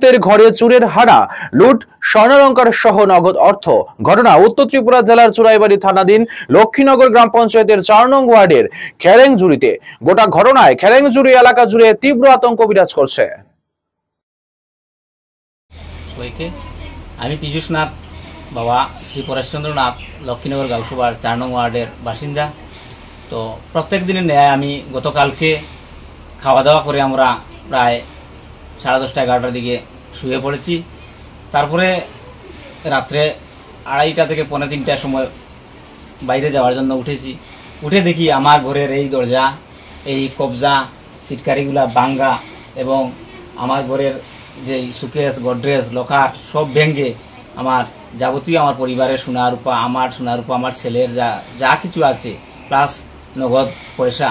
ঘরে চুরের হানা, লুট, স্বর্ণালংকার সহ নগদ অর্থ। ঘটনা উত্তর ত্রিপুরা জেলার চুরাইবাড়ি থানাধীন লক্ষ্মীনগর গ্রাম পঞ্চায়েতের ৪ নং ওয়ার্ডের খেরেংজুড়িতে। গোটা ঘটনায় খেরেংজুড়ি এলাকা জুড়ে তীব্র আতঙ্ক বিরাজ করছে। আমি পীযুষ নাথ, বাবা শ্রী পরেশচন্দ্র নাথ, লক্ষ্মীনগর গাউসভার ৪ নং ওয়ার্ডের বাসিন্দা। তো প্রত্যেক দিনের ন্যায় আমি গতকালকে খাওয়া দাওয়া করে আমরা প্রায় 10:30 11টার দিকে শুয়ে পড়েছি। তারপরে রাত্রে 2:30টা থেকে 2:45টার সময় বাইরে যাওয়ার জন্য উঠেছি। উঠে দেখি আমার ঘরের এই দরজা, এই কবজা, সিটকারিগুলা ভাঙ্গা এবং আমার ঘরের যে সুকেস, গডরেজ, লকার সব ভেঙে আমার যাবতীয় আমার পরিবারের সোনা রূপা, আমার ছেলের যা কিছু আছে প্লাস নগদ পয়সা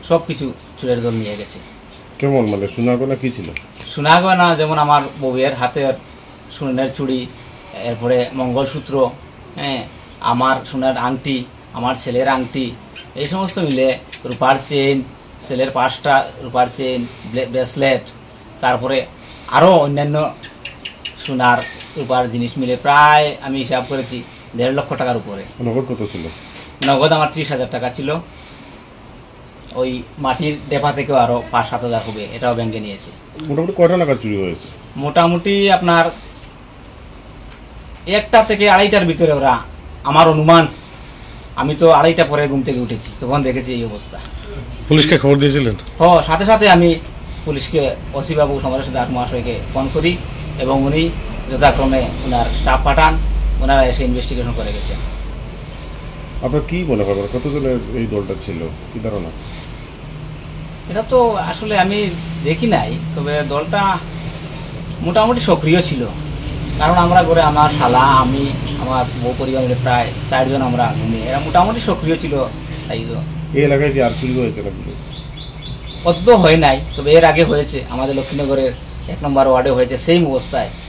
সব কিছু চুরের দল নিয়ে গেছে। কেমন মানে সোনা গয়না কি ছিল? সোনা গয়না যেমন আমার বউয়ের হাতের সোনার চুড়ি, এরপরে মঙ্গলসূত্র, আমার সোনার আংটি, আমার ছেলের আংটি, এই সমস্ত মিলে রূপার চেইন, ছেলের 5টা রূপার চেইন, ব্রেসলেট, তারপরে আরও অন্যান্য সোনার রূপার জিনিস মিলে প্রায় আমি হিসাব করেছি 1.5 লক্ষ টাকার উপরে। নগদ কত ছিল? নগদ আমার 30,000 টাকা ছিল। ওই মাটির ডেপা থেকেও আরো 5-7 হাজার হবে, এটাও ব্যাংকে নিয়েছে। মোটামুটি কয়টা টাকা চুরি হয়েছে? মোটামুটি আপনার 1টা থেকে 2:30টার ভিতরে ওরা, আমার অনুমান, আমি তো 2:30টা পরে ঘুম থেকে উঠেছি, তখন দেখেছি এই অবস্থা। পুলিশকে খবর দিয়েছিলেন? সাথে সাথে আমি পুলিশকে, ওসি বাবু সমরেশ দাস মহাশয়কে ফোন করি এবং উনি যথাক্রমে ওনার স্টাফ পাঠান, ওনারা এসে ইনভেস্টিগেশন করে গেছে। আপনার কি মনে হয় কতজনের এই দলটা ছিল, কি ধারণা? এটা তো আসলে আমি দেখি নাই, তবে দলটা মোটামুটি সক্রিয় ছিল। কারণ আমরা ঘরে আমার শালা, আমি, আমার বউ পরিবার মিলে প্রায় 4 জন আমরা ঘুমিয়ে, এরা মোটামুটি সক্রিয় ছিল। তাই তো এই এলাকায় কি আর চুরি হয়েছে নাকি? অদ্য হয় নাই, তবে এর আগে হয়েছে আমাদের লক্ষ্মীনগরের 1 নম্বর ওয়ার্ডে হয়েছে সেম অবস্থায়।